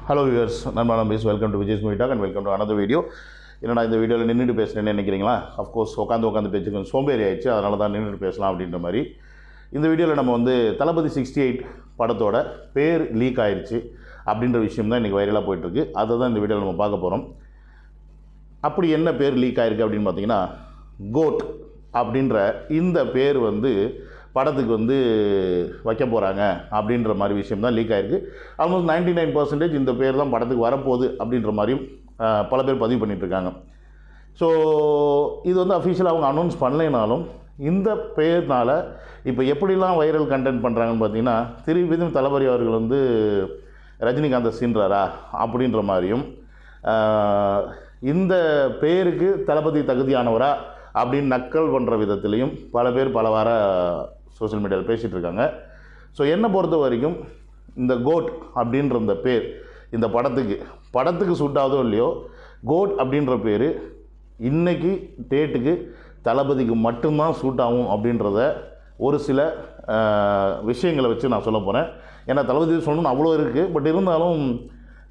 Hello viewers, நான் மிஸ் welcome to Vijay's movie talk and welcome to another video. என்னடா இந்த வீடியோவில் நின்றுட்டு பேசுகிறேன்னு நினைக்கிறீங்களா? அஃப்கோர்ஸ் உட்காந்து பேச்சு கொஞ்சம் சோம்பேறி ஆயிடுச்சு, அதனால தான் நின்றுட்டு பேசலாம் அப்படின்ற மாதிரி. இந்த வீடியோவில் நம்ம தளபதி 68 படத்தோட பேர் லீக் ஆயிடுச்சு அப்படின்ற விஷயம் தான் இன்றைக்கி வைரலாக போயிட்டுருக்கு. அதை தான் இந்த வீடியோவில் நம்ம பார்க்க போகிறோம். அப்படி என்ன பேர் லீக் ஆயிருக்கு அப்படின்னு பார்த்தீங்கன்னா, கோட் அப்படின்ற இந்த பேர் படத்துக்கு வைக்க போகிறாங்க அப்படின்ற மாதிரி விஷயம் தான் லீக் ஆகிருக்கு. ஆல்மோஸ்ட் 99% இந்த பேர் தான் படத்துக்கு வரப்போகுது அப்படின்ற மாதிரியும் பல பேர் பதிவு பண்ணிகிட்ருக்காங்க. ஸோ இது அஃபிஷியலாக அவங்க அனௌன்ஸ் பண்ணலைனாலும் இந்த பேர்னால் இப்போ எப்படிலாம் வைரல் கண்டென்ட் பண்ணுறாங்கன்னு பார்த்தீங்கன்னா, திருப்பி தளபதி அவர்கள் ரஜினிகாந்தை சீன்றாரா அப்படின்ற மாதிரியும், இந்த பேருக்கு தளபதி தகுதியானவரா அப்படின்னு நக்கல் பண்ணுற விதத்துலேயும் பல பேர் பலவார சோஷியல் மீடியாவில் பேசிகிட்டு இருக்காங்க. ஸோ என்னை பொறுத்த வரைக்கும் இந்த கோட் அப்படின்ற இந்த பேர் இந்த படத்துக்கு சூட் ஆகுதோ இல்லையோ, கோட் அப்படின்ற பேர் இன்றைக்கி டேட்டுக்கு தளபதிக்கு மட்டும்தான் சூட் ஆகும் அப்படின்றத ஒரு சில விஷயங்களை வச்சு நான் சொல்ல போகிறேன். ஏன்னா தளபதி சொல்லணும்னு அவ்வளோ இருக்குது. பட் இருந்தாலும்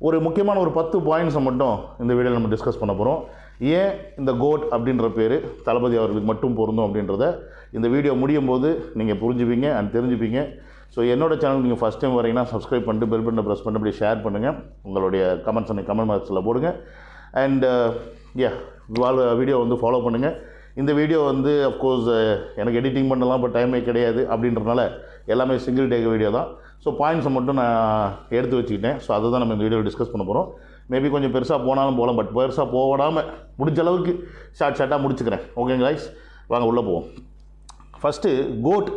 ஒரு முக்கியமான ஒரு 10 பாயிண்ட்ஸை மட்டும் இந்த வீடியோவில் நம்ம டிஸ்கஸ் பண்ண போகிறோம். ஏன் இந்த கோட் அப்படின்ற பேர் தளபதி அவர்களுக்கு மட்டும் பொருந்தும் அப்படின்றத இந்த வீடியோ முடியும் போது நீங்கள் புரிஞ்சுப்பீங்க அண்ட் தெரிஞ்சுப்பீங்க. ஸோ என்னோடய சேனல் நீங்கள் ஃபஸ்ட் டைம் வரீங்கன்னா சப்ஸ்கிரைப் பண்ணிட்டு பெல் பட்டனை ப்ரெஸ் பண்ணி அப்படி ஷேர் பண்ணுங்கள். உங்களுடைய கமெண்ட்ஸ் கமெண்ட் பாக்ஸில் போடுங்க. அண்ட் வீடியோ ஃபாலோ பண்ணுங்கள். இந்த வீடியோ அஃப்கோர்ஸ் எனக்கு எடிட்டிங் பண்ணலாம், இப்போ டைமே கிடையாது அப்படின்றதுனால எல்லாமே சிங்கிள் டேக் வீடியோ தான். ஸோ பாயிண்ட்ஸை மட்டும் நான் எடுத்து வச்சுக்கிட்டேன். ஸோ அதை தான் நம்ம இந்த வீடியோவில் டிஸ்கஸ் பண்ண போகிறோம். மேபி கொஞ்சம் பெருசாக போனாலும் போகலாம், பட் பெருசாக போடாமல் முடிஞ்ச அளவுக்கு ஷார்ட்டாக முடிச்சுக்கிறேன். ஓகேங்க கைஸ், வாங்க உள்ளே போவோம். ஃபஸ்ட்டு கோட்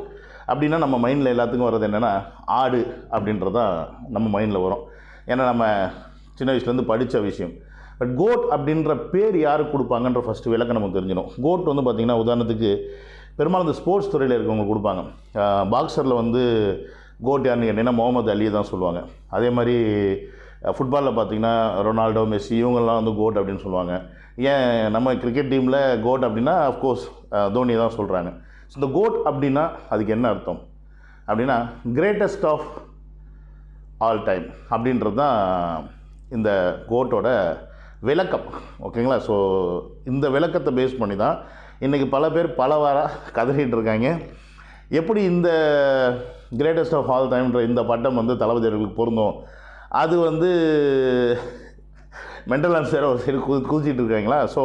அப்படின்னா நம்ம மைண்டில் எல்லாத்துக்கும் வர்றது என்னென்னா, ஆடு அப்படின்றது தான் நம்ம மைண்டில் வரும். ஏன்னா நம்ம சின்ன வயசுலேருந்து படித்த விஷயம். பட் கோட் அப்படின்ற பேர் யாருக்கு கொடுப்பாங்கன்ற ஃபஸ்ட்டு விளக்கம் நமக்கு தெரிஞ்சிடும். கோட் பார்த்திங்கன்னா, உதாரணத்துக்கு பெரும்பாலும் இந்த ஸ்போர்ட்ஸ் துறையில் இருக்கவங்க கொடுப்பாங்க. பாக்ஸரில் கோட் யாருன்னு கேட்டிங்கன்னா முகமது அலியை தான் சொல்லுவாங்க. அதே மாதிரி ஃபுட்பாலில் பார்த்திங்கன்னா ரொனால்டோ, மெஸ்ஸி இவங்கெல்லாம் கோட் அப்படின்னு சொல்லுவாங்க. ஏன் நம்ம கிரிக்கெட் டீமில் கோட் அப்படின்னா அஃப்கோர்ஸ் தோனி தான் சொல்கிறாங்க. ஸோ இந்த கோட் அப்படின்னா அதுக்கு என்ன அர்த்தம் அப்படின்னா, கிரேட்டஸ்ட் ஆஃப் ஆல் டைம் அப்படின்றது தான் இந்த கோட்டோட விளக்கம். ஓகேங்களா? ஸோ இந்த விளக்கத்தை பேஸ் பண்ணி தான் இன்றைக்கி பல பேர் பலவாறாக கதறிட்டு இருக்காங்க. எப்படி இந்த கிரேட்டஸ்ட் ஆஃப் ஆல் டைம்ன்ற இந்த பட்டம் தளபதி அவர்களுக்கு பொருந்தும், அது மென்டல் ஆன்சர் ஒரு சைடு குதிச்சிட்டு இருக்காங்களா? ஸோ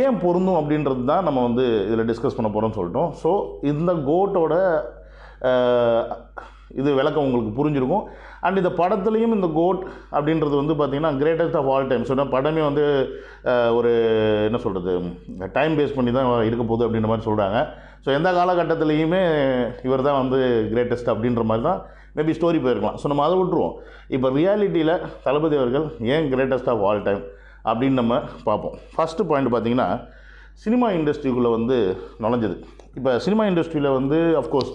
ஏன் பொருந்தும் அப்படின்றது தான் நம்ம இதில் டிஸ்கஸ் பண்ண போகிறோம்னு சொல்லிட்டோம். ஸோ இந்த கோட்டோட இது விளக்கம் உங்களுக்கு புரிஞ்சிருக்கும். அண்ட் இந்த படத்துலேயும் இந்த கோட் அப்படின்றது பார்த்திங்கன்னா greatest of all time. So படமே ஒரு என்ன சொல்கிறது, டைம் பேஸ் பண்ணி தான் இருக்க போகுது அப்படின்ற மாதிரி சொல்கிறாங்க. ஸோ எந்த காலகட்டத்துலேயுமே இவர் தான் கிரேட்டஸ்ட் அப்படின்ற மாதிரி தான் மேபி ஸ்டோரி போயிருக்கலாம். ஸோ நம்ம அதை விட்டுருவோம். இப்போ ரியாலிட்டியில் தளபதி அவர்கள் ஏன் கிரேட்டஸ்ட் ஆஃப் ஆல் டைம் அப்படின்னு நம்ம பார்ப்போம். ஃபஸ்ட்டு பாயிண்ட் பார்த்திங்கன்னா, சினிமா இண்டஸ்ட்ரிக்குள்ளே நுழைஞ்சது. இப்போ சினிமா இண்டஸ்ட்ரியில் அஃப்கோர்ஸ்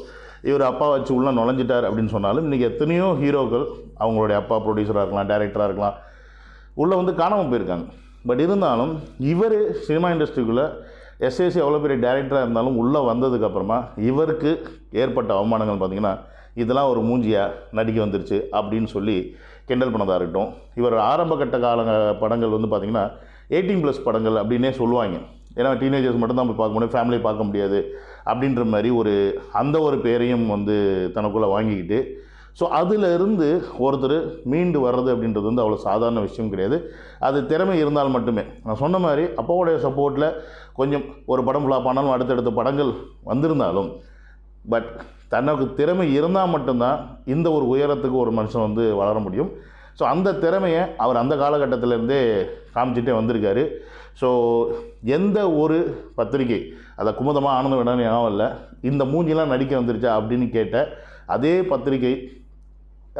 இவர் அப்பா வச்சு உள்ளே நுழைஞ்சிட்டார் அப்படின்னு சொன்னாலும், இன்றைக்கி எத்தனையோ ஹீரோக்கள் அவங்களுடைய அப்பா ப்ரொடியூசராக இருக்கலாம், டைரக்டராக இருக்கலாம், உள்ளே காணாமல் போயிருக்காங்க. பட் இருந்தாலும் இவர் சினிமா இண்டஸ்ட்ரிக்குள்ளே எஸ்ஏசி எவ்வளோ பெரிய டைரக்டராக இருந்தாலும் உள்ளே வந்ததுக்கப்புறமா இவருக்கு ஏற்பட்ட அவமானங்கள் பார்த்திங்கன்னா, இதெல்லாம் ஒரு மூஞ்சியாக நடிக்க வந்துருச்சு அப்படின்னு சொல்லி கிண்டல் பண்ணதாக இருக்கட்டும். இவர் ஆரம்ப கட்ட கால படங்கள் பார்த்திங்கன்னா 18+ படங்கள் அப்படின்னே சொல்லுவாங்க. ஏன்னா டீனேஜர்ஸ் மட்டும்தான் போய் பார்க்க முடியும், ஃபேமிலியை பார்க்க முடியாது அப்படின்ற மாதிரி அந்த ஒரு பேரையும் தனக்குள்ளே வாங்கிக்கிட்டு, ஸோ அதிலிருந்து ஒருத்தர் மீண்டு வர்றது அப்படின்றது அவ்வளோ சாதாரண விஷயம் கிடையாது. அது திறமை இருந்தால் மட்டுமே. நான் சொன்ன மாதிரி அப்பாவுடைய சப்போர்ட்டில் கொஞ்சம் ஒரு படம் ஃப்ளாப் ஆனாலும் அடுத்தடுத்த படங்கள் வந்திருந்தாலும், பட் தனக்கு திறமை இருந்தால் மட்டும்தான் இந்த ஒரு உயரத்துக்கு ஒரு மனுஷன் வளர முடியும். ஸோ அந்த திறமையை அவர் அந்த காலகட்டத்திலேருந்தே காமிச்சிட்டே வந்திருக்காரு. ஸோ எந்த ஒரு பத்திரிகை, அதை குமுதமாக ஆனந்த விடன்னு ஞாபகம் இல்லை, இந்த மூஞ்சிலாம் நடிக்க வந்துருச்சா அப்படின்னு கேட்ட அதே பத்திரிகை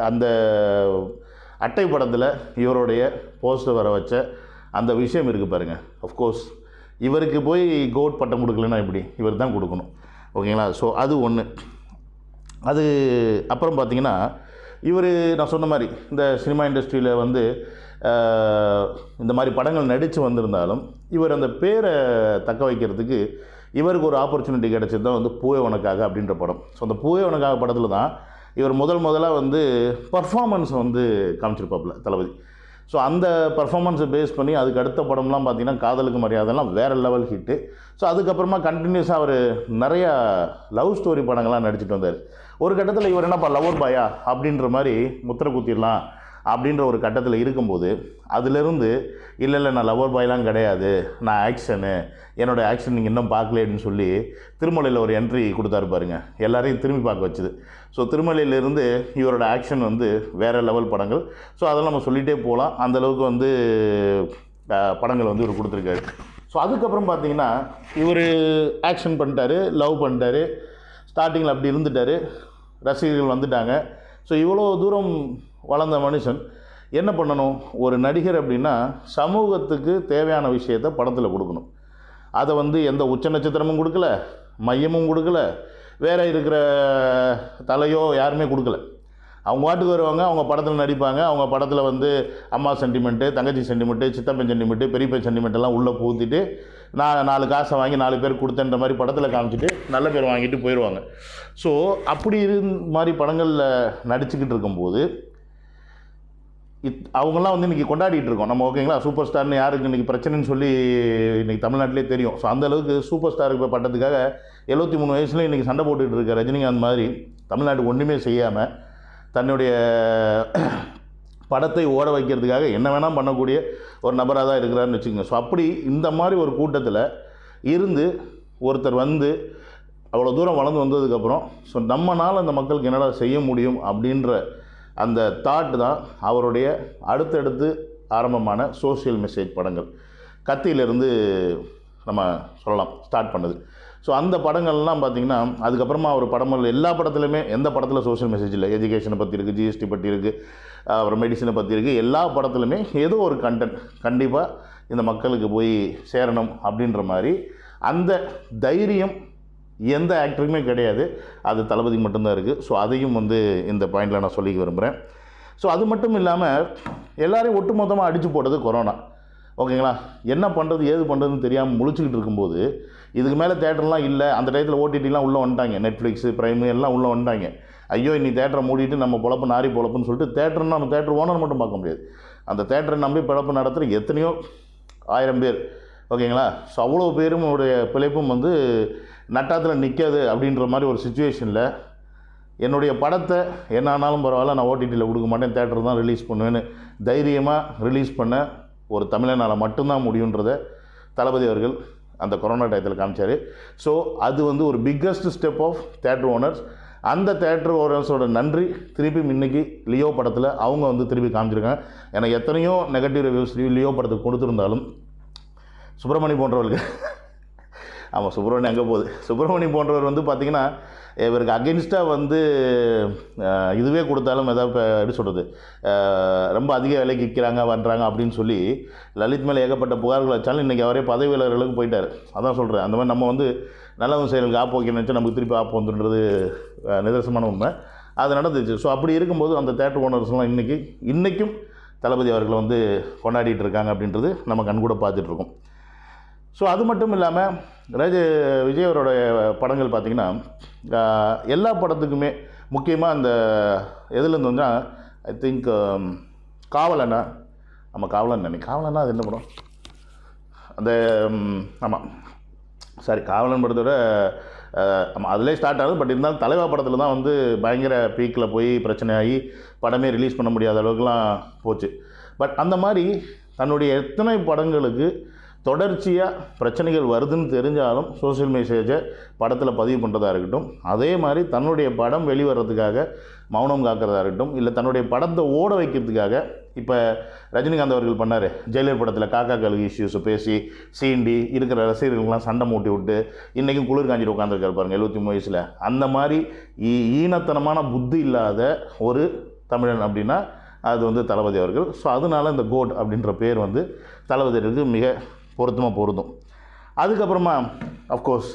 அந்த அட்டை படத்தில் இவருடைய போஸ்டர் வர வச்ச அந்த விஷயம் இருக்குது பாருங்கள். அஃப்கோர்ஸ் இவருக்கு போய் கோட் பட்டம் கொடுக்கலன்னா எப்படி, இவர் தான் கொடுக்கணும். ஓகேங்களா? ஸோ அது ஒன்று. அது அப்புறம் பார்த்திங்கன்னா, இவர் நான் சொன்ன மாதிரி இந்த சினிமா இண்டஸ்ட்ரியில் இந்த மாதிரி படங்கள் நடித்து வந்திருந்தாலும் இவர் அந்த பேரை தக்க வைக்கிறதுக்கு இவருக்கு ஒரு ஆப்பர்ச்சுனிட்டி கிடச்சது தான் பூவே உனக்காக அப்படின்ற படம். ஸோ அந்த பூவே உனக்காக படத்தில் தான் இவர் முதலாக வந்து பர்ஃபார்மன்ஸை வந்து காமிச்சிருப்பாப்புல தளபதி. ஸோ அந்த பர்ஃபார்மன்ஸை பேஸ் பண்ணி அதுக்கு அடுத்த படம்லாம் பார்த்திங்கன்னா காதலுக்கு மரியாதைலாம் வேறு லெவல் ஹிட்டு. ஸோ அதுக்கப்புறமா கண்டினியூஸாக அவர் நிறையா லவ் ஸ்டோரி படங்கள்லாம் நடிச்சிட்டு வந்தார். ஒரு கட்டத்தில் இவர் என்னப்பா லவர் பாயா அப்படின்ற மாதிரி முத்திரை குத்திடலாம் அப்படின்ற ஒரு கட்டத்தில் இருக்கும்போது அதிலிருந்து இல்லை நான் லவர் பாய்லாம் கிடையாது, நான் ஆக்ஷனு, என்னோடய ஆக்ஷன் நீங்கள் இன்னும் பார்க்கல அப்படின்னு சொல்லி திருமலையில் ஒரு என்ட்ரி கொடுத்தாரு பாருங்க, எல்லாரையும் திரும்பி பார்க்க வச்சுது. ஸோ திருமலையிலேருந்து இவரோட ஆக்ஷன் வந்து வேறு லெவல் படங்கள். ஸோ அதெல்லாம் நம்ம சொல்லிகிட்டே போகலாம், அந்தளவுக்கு வந்து படங்கள் வந்து இவர் கொடுத்துருக்காரு. ஸோ அதுக்கப்புறம் பார்த்தீங்கன்னா இவர் ஆக்ஷன் பண்ணிட்டாரு, லவ் பண்ணிட்டாரு, ஸ்டார்டிங்கில் அப்படி இருந்துட்டார், ரசிகர்கள் வந்துட்டாங்க. ஸோ இவ்வளோ தூரம் வளர்ந்த மனுஷன் என்ன பண்ணணும்? ஒரு நடிகர் அப்படின்னா சமூகத்துக்கு தேவையான விஷயத்தை படத்தில் கொடுக்கணும். அதை வந்து எந்த உச்ச நட்சத்திரமும் கொடுக்கல, மையமும் கொடுக்கல, வேறு இருக்கிற தலையோ யாருமே கொடுக்கல. அவங்க வாட்டுக்கு வருவாங்க, அவங்க படத்தில் நடிப்பாங்க, அவங்க படத்தில் வந்து அம்மா சென்டிமெண்ட்டு, தங்கச்சி சென்டிமெண்ட்டு, சித்தப்பன் சென்டிமெண்ட்டு, பெரியப்பன் சென்டிமெண்ட்டெல்லாம் உள்ளே பூத்திட்டு நான் 4 காசை வாங்கி 4 பேர் கொடுத்தேன்ற மாதிரி படத்தில் காமிச்சிட்டு நல்ல பேர் வாங்கிட்டு போயிடுவாங்க. ஸோ அப்படி மாதிரி படங்களில் நடிச்சுக்கிட்டு இருக்கும்போது அவங்கெல்லாம் வந்து இன்றைக்கி கொண்டாடிட்டு இருக்கோம் நம்ம. ஓகேங்களா, சூப்பர் ஸ்டார்னு யாருக்கு இன்றைக்கி பிரச்சனைன்னு சொல்லி இன்றைக்கி தமிழ்நாட்டிலே தெரியும். ஸோ அந்தளவுக்கு சூப்பர் ஸ்டாருக்கு பட்டத்துக்காக 73 வயசுல இன்றைக்கி சண்டை போட்டுக்கிட்டு இருக்க ரஜினிகாந்த் மாதிரி தமிழ்நாட்டுக்கு ஒன்றுமே செய்யாமல் தன்னுடைய படத்தை ஓட வைக்கிறதுக்காக என்ன வேணால் பண்ணக்கூடிய ஒரு நபராக தான் இருக்கிறாருன்னு வச்சுக்கோங்க. ஸோ அப்படி இந்த மாதிரி ஒரு கூட்டத்தில் இருந்து ஒருத்தர் வந்து அவ்வளோ தூரம் வளர்ந்து வந்ததுக்கப்புறம் ஸோ நம்மளால் அந்த மக்களுக்கு என்னடா செய்ய முடியும் அப்படின்ற அந்த தாட் தான் அவருடைய அடுத்தடுத்து ஆரம்பமான சோஷியல் மெசேஜ் படங்கள். கத்தியிலிருந்து நம்ம சொல்லலாம் ஸ்டார்ட் பண்ணுது. ஸோ அந்த படங்கள்லாம் பார்த்திங்கன்னா அதுக்கப்புறமா ஒரு படங்கள் எல்லா படத்துலையுமே எந்த படத்தில் சோஷியல் மெசேஜ் இல்லை, எஜுகேஷனை பற்றி இருக்குது, ஜிஎஸ்டி பற்றி இருக்குது, அப்புறம் மெடிசனை பற்றி இருக்குது, எல்லா படத்துலையுமே ஏதோ ஒரு கண்டென்ட் கண்டிப்பாக இந்த மக்களுக்கு போய் சேரணும் அப்படின்ற மாதிரி அந்த தைரியம் எந்த ஆக்டருக்குமே கிடையாது, அது தளபதி மட்டும்தான் இருக்குது. ஸோ அதையும் வந்து இந்த பாயிண்டில் நான் சொல்லிக்க விரும்புகிறேன். ஸோ அது மட்டும் இல்லாமல் எல்லாரையும் ஒட்டு மொத்தமாக அடித்து போட்டது கொரோனா. ஓகேங்களா, என்ன பண்ணுறது ஏது பண்ணுறதுன்னு தெரியாமல் முழிச்சுக்கிட்டு இருக்கும்போது இதுக்கு மேலே தேட்டர்லாம் இல்லை, அந்த டயத்தில் ஓடிடிலாம் உள்ளே வந்துட்டாங்க, நெட்ஃப்ளிக்ஸு ப்ரைமு எல்லாம் உள்ளே வந்துட்டாங்க. ஐயோ இன்னி தேட்டரை மூடிட்டு நம்ம பொழப்பு நாரி பொழப்புன்னு சொல்லிட்டு தேட்டர்னா நம்ம தேட்டர் ஓனர் மட்டும் பார்க்க முடியாது, அந்த தேட்டரை நம்பி பிழப்பு நடத்துகிற எத்தனையோ 1000 பேர். ஓகேங்களா, ஸோ அவ்வளோ பேரும் உடைய பிழைப்பும் வந்து நட்டாத்தில் நிற்காது அப்படின்ற மாதிரி ஒரு சுச்சுவேஷனில் என்னுடைய படத்தை என்ன ஆனாலும் பரவாயில்ல நான் ஓடிடியில் கொடுக்க மாட்டேன், தேட்டர் தான் ரிலீஸ் பண்ணுவேன்னு தைரியமாக ரிலீஸ் பண்ண ஒரு தமிழனால் மட்டும்தான் முடியுன்றதை தளபதி அவர்கள் அந்த கொரோனா டயத்தில் காமிச்சார். ஸோ அது வந்து ஒரு biggest step of theatre owners. அந்த தேட்டர் ஓனர்ஸோட நன்றி திருப்பி இன்றைக்கி லியோ படத்தில் அவங்க வந்து திருப்பி காமிச்சிருக்காங்க. ஏன்னா எத்தனையோ நெகட்டிவ் ரிவ்யூஸ் லியோ படத்துக்கு கொடுத்துருந்தாலும் சுப்பிரமணி போன்றவர்களுக்கு ஆமாம் சுப்பிரமணி அங்கே போகுது, சுப்பிரமணி போன்றவர் வந்து பார்த்திங்கன்னா இவருக்கு அகென்ஸ்டாக வந்து இதுவே கொடுத்தாலும் ஏதாவது எப்படி சொல்கிறது ரொம்ப அதிக விலைக்கு விற்கிறாங்க பண்ணுறாங்க அப்படின்னு சொல்லி லலித் மேலே ஏகப்பட்ட புகார்கள் வச்சாலும் இன்றைக்கி அவரே பதவி விலகலுக்கு போயிட்டார். அதான் சொல்கிறேன், அந்த மாதிரி நம்ம வந்து நல்லவங்க செயலுக்கு ஆப்பு வைக்க நினச்சா நமக்கு திருப்பி ஆப்பு வந்துன்றது நிதர்சனமான உண்மை. அது நடந்துச்சு. ஸோ அப்படி இருக்கும்போது அந்த தேட்டர் ஓனர்ஸ்லாம் இன்றைக்கும் தளபதி அவர்களை வந்து கொண்டாடிட்டு இருக்காங்க அப்படின்றது நம்ம கண்கூட பார்த்துட்ருக்கோம். ஸோ அது மட்டும் இல்லாமல் விஜய் அவருடைய படங்கள் பார்த்திங்கன்னா எல்லா படத்துக்குமே முக்கியமாக அந்த எதுலேருந்து வந்தால் ஐ திங்க் காவலனா நம்ம காவலன்னா அது என்ன படம் அந்த ஆமாம் சாரி காவலன் படத்தோட ஆமாம் அதிலே ஸ்டார்ட் ஆகுது. பட் இருந்தாலும் தலைவா படத்தில் தான் வந்து பயங்கர பீக்கில் போய் பிரச்சனையாகி படமே ரிலீஸ் பண்ண முடியாத அளவுக்குலாம் போச்சு. பட் அந்த மாதிரி தன்னுடைய எத்தனை படங்களுக்கு தொடர்ச்சியாக பிரச்சனைகள் வருதுன்னு தெரிஞ்சாலும் சோஷியல் மெசேஜை படத்தில் பதிவு பண்ணுறதா இருக்கட்டும், அதே மாதிரி தன்னுடைய படம் வெளிவரதுக்காக மௌனம் காக்கிறதா இருக்கட்டும், இல்லை தன்னுடைய படத்தை ஓட வைக்கிறதுக்காக இப்போ ரஜினிகாந்த் அவர்கள் பண்ணார் ஜெயிலர் படத்தில் காக்கா கழுகு இஷ்யூஸை பேசி சீண்டி இருக்கிற ரசிகர்கள்லாம் சண்டை மூட்டி விட்டு இன்றைக்கும் குளிர் காஞ்சிட்டு உட்காந்துருக்காரு பாருங்கள் 73 வயசில். அந்த மாதிரி ஈனத்தனமான புத்தி இல்லாத ஒரு தமிழன் அப்படின்னா அது வந்து தளபதி அவர்கள். ஸோ அதனால இந்த கோட் அப்படின்ற பேர் வந்து தளபதிக்கு மிக பொருந்தும். அதுக்கப்புறமா அஃப்கோர்ஸ்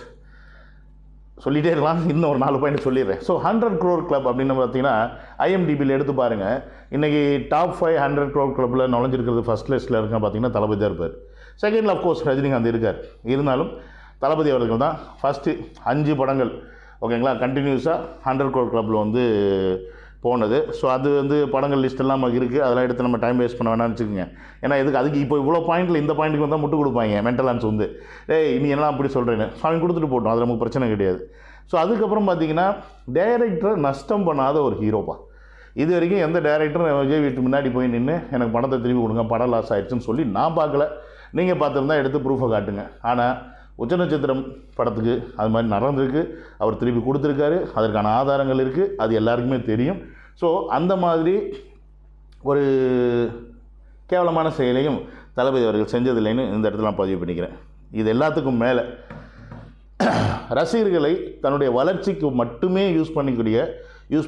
சொல்லிகிட்டே இருக்கலாம், இன்னும் ஒரு 4 பாயிண்ட் சொல்லிடுறேன். ஸோ 100 crore கிளப் அப்படின்னு பார்த்தீங்கன்னா ஐஎம்டிபியில் எடுத்து பாருங்கள், இன்றைக்கி டாப் 5 100 crore கிளப்பில் நுழைஞ்சிருக்கிறது ஃபஸ்ட் லிஸ்ட்டில் இருக்குன்னு பார்த்தீங்கன்னா தளபதி தான் இருப்பார். செகண்டில் அஃப்கோர்ஸ் ரஜினிகாந்த் இருக்கார். இருந்தாலும் தளபதி அவர்கள் தான் ஃபஸ்ட்டு 5 படங்கள். ஓகேங்களா. கண்டினியூஸாக 100 crore கிளப்பில் வந்து போனது. ஸோ அது வந்து படங்கள் லிஸ்ட்டெல்லாம் நமக்கு இருக்குது, அதெல்லாம் எடுத்து நம்ம டைம் வேஸ்ட் பண்ண வேணாம்னு வச்சுக்கோங்க. ஏன்னா அதுக்கு இப்போ இவ்வளோ பாயிண்டில் இந்த பாயிண்ட்டுக்கு வந்தால் முட்டு கொடுப்பாங்க மென்டலான்ஸ் வந்து, நீ என்ன அப்படி சொல்கிறேன்னு. ஸோ அவங்க கொடுத்துட்டு போட்டோம், அது நமக்கு பிரச்சனை கிடையாது. ஸோ அதுக்கப்புறம் பார்த்தீங்கன்னா டைரக்டரை நஷ்டம் பண்ணாத ஒரு ஹீரோப்பா. இது வரைக்கும் எந்த டைரக்டரும் விஜய் வீட்டு முன்னாடி போய் நின்று எனக்கு பணத்தை திருப்பி கொடுங்க, படம் லாஸ் ஆகிடுச்சுன்னு சொல்லி நான் பார்க்கல. நீங்கள் பார்த்துருந்தா எடுத்து ப்ரூஃபை காட்டுங்க. ஆனால் உச்சநட்சத்திரம் படத்துக்கு அது மாதிரி நடந்திருக்கு, அவர் திருப்பி கொடுத்துருக்காரு, அதற்கான ஆதாரங்கள் இருக்குது, அது எல்லாருக்குமே தெரியும். ஸோ அந்த மாதிரி ஒரு கேவலமான செயலையும் தளபதி அவர்கள் செஞ்சதில்லைன்னு இந்த இடத்துல நான் பதிவு பண்ணிக்கிறேன். இது எல்லாத்துக்கும் மேலே ரசிகர்களை தன்னுடைய வளர்ச்சிக்கு மட்டுமே யூஸ்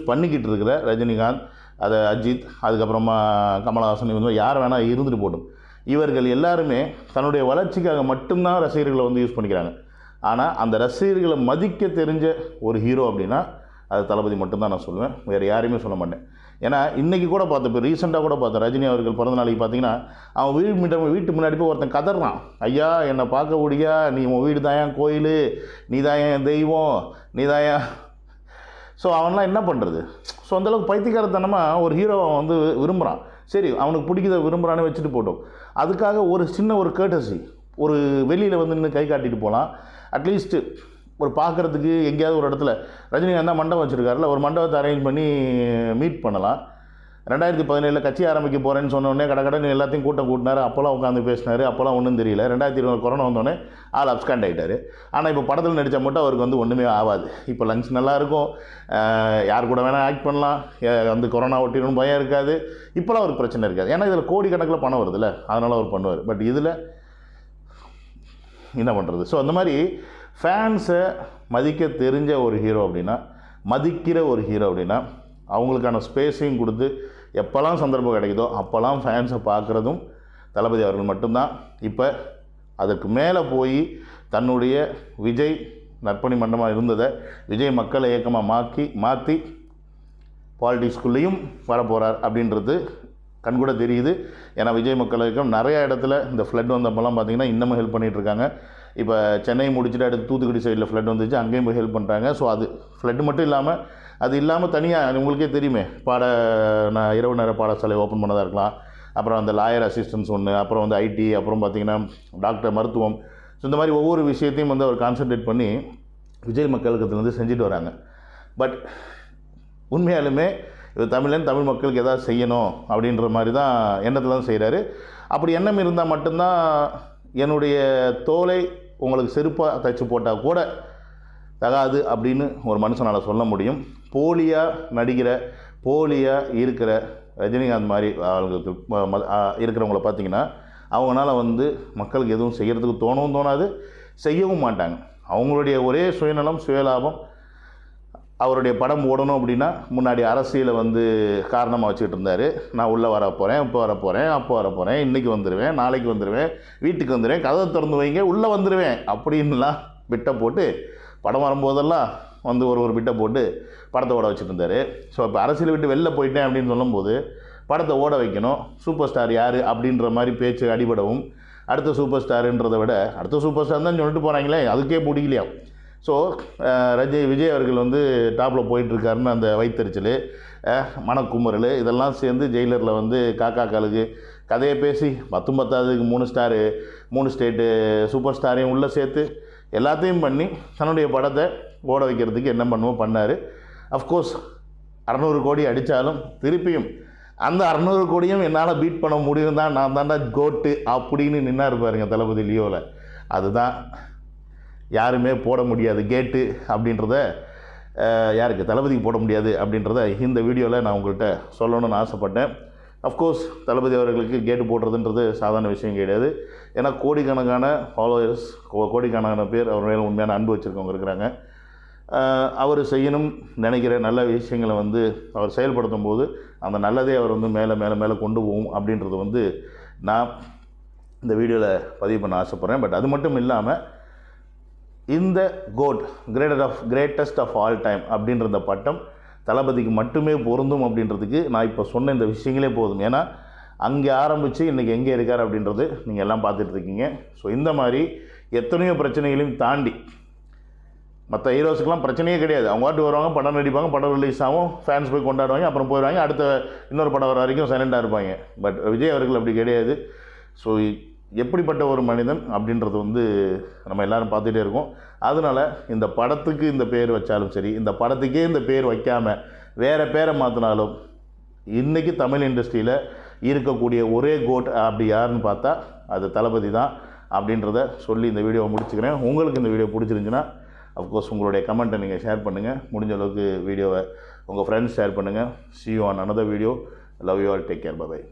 பண்ணிக்கிட்டு இருக்கிற ரஜினிகாந்த், அதை அஜித், அதுக்கப்புறமா கமலஹாசன், இவங்க யார் வேணால் இருந்துட்டு போட்டும், இவர்கள் எல்லாருமே தன்னுடைய வளர்ச்சிக்காக மட்டும்தான் ரசிகர்களை வந்து யூஸ் பண்ணிக்கிறாங்க. ஆனால் அந்த ரசிகர்களை மதிக்க தெரிஞ்ச ஒரு ஹீரோ அப்படின்னா அது தளபதி மட்டும்தான் நான் சொல்லுவேன், வேறு யாரையுமே சொல்ல மாட்டேன். ஏன்னா இன்றைக்கி கூட பார்த்தேன், இப்போ ரீசெண்டாக கூட பார்த்தேன், ரஜினி அவர்கள் பிறந்த நாளைக்கு பார்த்தீங்கன்னா அவன் வீட்டு முன்னாடி போய் ஒருத்தன் கதறான், ஐயா என்னை பார்க்க முடியா, நீ உன் வீடு தான் என் கோயில், நீ தான் என் தெய்வம், நீ தான் என். ஸோ அவன்லாம் என்ன பண்ணுறது? ஸோ அந்தளவுக்கு பைத்தியக்காரத்தனமாக ஒரு ஹீரோவை வந்து விரும்புகிறான். சரி, அவனுக்கு பிடிக்கிறத விரும்புகிறான்னு வச்சுட்டு போட்டோம். அதுக்காக ஒரு சின்ன ஒரு கேர்டசி, ஒரு வெளியில் வந்து நின்று கை காட்டிட்டு போகலாம். அட்லீஸ்ட்டு ஒரு பார்க்குறதுக்கு எங்கேயாவது ஒரு இடத்துல ரஜினிகாந்த் தான் மண்டபம் வச்சுருக்காருல, ஒரு மண்டபத்தை அரேஞ்ச் பண்ணி மீட் பண்ணலாம். 2017 கட்சி ஆரம்பிக்க போகிறேன்னு சொன்னோடனே கடன்னு எல்லாத்தையும் கூட்டினார், அப்போல்லாம் உட்காந்து பேசினார், அப்போல்லாம் ஒன்றும் தெரியல. 2020 கொரோனா வந்தோடனே ஆள் அப்ஸ்காண்ட் ஆகிட்டார். ஆனால் இப்போ படத்தில் நடித்தா மட்டும் அவருக்கு வந்து ஒன்றுமே ஆகாது. இப்போ லங்ஸ் நல்லாயிருக்கும், யார் கூட வேணால் ஆக்ட் பண்ணலாம், வந்து கொரோனா ஒட்டிடும் பயம் இருக்காது, இப்போலாம் அவருக்கு பிரச்சனை இருக்காது. ஏன்னா இதில் கோடிக்கணக்கில் பணம் வருதுல்ல, அதனால் அவர் பண்ணுவார். பட் இதில் என்ன பண்ணுறது? ஸோ அந்த மாதிரி ஃபேன்ஸை மதிக்க தெரிஞ்ச ஒரு ஹீரோ அப்படின்னா, மதிக்கிற ஒரு ஹீரோ அப்படின்னா, அவங்களுக்கான ஸ்பேஸையும் கொடுத்து எப்போல்லாம் சந்தர்ப்பம் கிடைக்குதோ அப்போல்லாம் ஃபேன்ஸை பார்க்குறதும் தளபதி அவர்கள் மட்டும்தான். இப்போ அதுக்கு மேலே போய் தன்னுடைய விஜய் நற்பணி மண்டபமாக இருந்ததை விஜய் மக்கள் இயக்கமாக மாற்றி பாலிடிக்ஸ்குள்ளேயும் வரப்போகிறார் அப்படின்றது கண்கூட தெரியுது. ஏன்னா விஜய் மக்கள் இயக்கம் நிறையா இடத்துல இந்த ஃப்ளட் வந்தப்போலாம் பார்த்திங்கன்னா இன்னமும் ஹெல்ப் பண்ணிகிட்ருக்காங்க. இப்போ சென்னை முடிச்சுட்டு அடுத்து தூத்துக்குடி சைடில் ஃப்ளட் வந்துச்சு, அங்கேயும் போய் ஹெல்ப் பண்ணுறாங்க. ஸோ அது ஃப்ளட்டு மட்டும் இல்லாமல் அது இல்லாமல் தனியாக உங்களுக்கே தெரியுமே, நான் இரவு நேர பாடசாலை ஓப்பன் பண்ணதாக இருக்கலாம், அப்புறம் அந்த லாயர் அசிஸ்டன்ஸ் ஒன்று, அப்புறம் வந்து ஐடி, அப்புறம் பார்த்திங்கன்னா டாக்டர் மருத்துவம். ஸோ இந்த மாதிரி ஒவ்வொரு விஷயத்தையும் வந்து அவர் கான்சன்ட்ரேட் பண்ணி விஜய் மக்களுக்கு வந்து செஞ்சுட்டு வராங்க. பட் உண்மையாலுமே இது தமிழ் மக்களுக்கு எதாவது செய்யணும் அப்படின்ற மாதிரி தான் எண்ணத்தில் தான் செய்கிறாரு. அப்படி எண்ணம் இருந்தால் மட்டும்தான் என்னுடைய தோலை உங்களுக்கு செருப்பாக தைச்சு போட்டால் கூட தகாது அப்படின்னு ஒரு மனுஷனால் சொல்ல முடியும். போலியாக நடிக்கிற, போலியாக இருக்கிற ரஜினிகாந்த் மாதிரி அவங்களுக்கு இருக்கிறவங்கள பார்த்திங்கன்னா அவங்களால வந்து மக்களுக்கு எதுவும் செய்கிறதுக்கு தோணாது, செய்யவும் மாட்டாங்க. அவங்களுடைய ஒரே சுயநலம், சுயலாபம். அவருடைய படம் ஓடணும் அப்படின்னா முன்னாடி அரசியலை வந்து காரணமாக வச்சுக்கிட்டு இருந்தார். நான் உள்ளே வரப்போகிறேன், இப்போ வரப்போகிறேன், அப்போ வரப்போகிறேன், இன்றைக்கி வந்துடுவேன், நாளைக்கு வந்துடுவேன், வீட்டுக்கு வந்துடுவேன், கதவை திறந்து வைங்க உள்ளே வந்துடுவேன் அப்படின்லாம் பிட்டை போட்டு படம் வரும்போதெல்லாம் வந்து ஒரு பிட்டை போட்டு படத்தை ஓட வச்சுட்டு இருந்தார். ஸோ இப்போ அரசியலை விட்டு வெளில போயிட்டேன் அப்படின்னு சொல்லும்போது படத்தை ஓட வைக்கணும், சூப்பர் ஸ்டார் யார் அப்படின்ற மாதிரி பேச்சு அடிபடவும், அடுத்த சூப்பர் ஸ்டாருன்றதை விட அடுத்த சூப்பர் ஸ்டார் தான் சொல்லிட்டு போகிறாங்களே, அதுக்கே பிடிக்கலையா. ஸோ விஜய் அவர்கள் வந்து டாப்பில் போயிட்டுருக்காருன்னு அந்த வைத்தறிச்சல், மனக்குமுறல் இதெல்லாம் சேர்ந்து ஜெயிலரில் வந்து காக்கா காலுக்கு கதையை பேசி 10 3 ஸ்டாரு 3 ஸ்டேட்டு சூப்பர் ஸ்டாரையும் உள்ளே சேர்த்து எல்லாத்தையும் பண்ணி தன்னுடைய படத்தை ஓட வைக்கிறதுக்கு என்ன பண்ணுவோம் பண்ணார். அஃப்கோர்ஸ் 600 கோடி அடித்தாலும் திருப்பியும் அந்த 600 கோடியும் என்னால் பீட் பண்ண முடியும் தான், நான் தாண்டா கோட்டு அப்படின்னு நின்னார் பாருங்க தளபதி லியோவில். அதுதான் யாருமே போட முடியாது கேட்டு அப்படின்றத, யாருக்கு தளபதிக்கு போட முடியாது அப்படின்றத இந்த வீடியோவில் நான் உங்கள்கிட்ட சொல்லணும்னு ஆசைப்பட்டேன். அஃப்கோர்ஸ் தளபதி அவர்களுக்கு கேட்டு போடுறதுன்றது சாதாரண விஷயம் கிடையாது. ஏன்னா கோடிக்கணக்கான ஃபாலோவர்ஸ், கோடிக்கணக்கான பேர் அவர் மேலே உண்மையான அன்பு வச்சுருக்கவங்க இருக்கிறாங்க. அவர் செய்யணும் நினைக்கிற நல்ல விஷயங்களை வந்து அவர் செயல்படுத்தும் போது அந்த நல்லதே அவர் வந்து மேலே மேலே மேலே கொண்டு போகும் அப்படின்றது வந்து நான் இந்த வீடியோவில் பதிவு பண்ண ஆசைப்பட்றேன். பட் அது மட்டும் இல்லாமல் இந்த GOAT greatest of all time அப்படின்ற பட்டம் தளபதிக்கு மட்டுமே பொருந்தும் அப்படின்றதுக்கு நான் இப்போ சொன்ன இந்த விஷயங்களே போதும். ஏன்னா அங்கே ஆரம்பித்து இன்றைக்கி எங்கே இருக்கார் அப்படின்றது நீங்கள் எல்லாம் பார்த்துட்ருக்கீங்க. ஸோ இந்த மாதிரி எத்தனையோ பிரச்சனைகளையும் தாண்டி மற்ற ஹீரோஸுக்கெலாம் பிரச்சனையே கிடையாது. அவங்க வாட்டு வருவாங்க, படம் நடிப்பாங்க, படம் ரிலீஸ் ஆகும், ஃபேன்ஸ் போய் கொண்டாடுவாங்க, அப்புறம் போயிடுவாங்க, அடுத்த இன்னொரு படம் வர வரைக்கும் சைலண்டாக இருப்பாங்க. பட் விஜய் அவர்கள் அப்படி கிடையாது. ஸோ எப்படிப்பட்ட ஒரு மனிதன் அப்படின்றது வந்து நம்ம எல்லோரும் பார்த்துட்டே இருக்கோம். அதனால் இந்த படத்துக்கு இந்த பேர் வச்சாலும் சரி, இந்த படத்துக்கே இந்த பேர் வைக்காமல் வேறு பேரை மாற்றினாலும் இன்றைக்கி தமிழ் இண்டஸ்ட்ரியில் இருக்கக்கூடிய ஒரே கோட் அப்படி யாருன்னு பார்த்தா அது தளபதி தான் அப்படின்றத சொல்லி இந்த வீடியோவை முடிச்சுக்கிறேன். உங்களுக்கு இந்த வீடியோ பிடிச்சிருந்துச்சுன்னா அஃப்கோர்ஸ் உங்களுடைய கமெண்ட்டை நீங்கள் ஷேர் பண்ணுங்கள். முடிஞ்ச அளவுக்கு வீடியோவை உங்கள் ஃப்ரெண்ட்ஸ் ஷேர் பண்ணுங்கள். See you on another video. Love you all. Take care. Bye bye.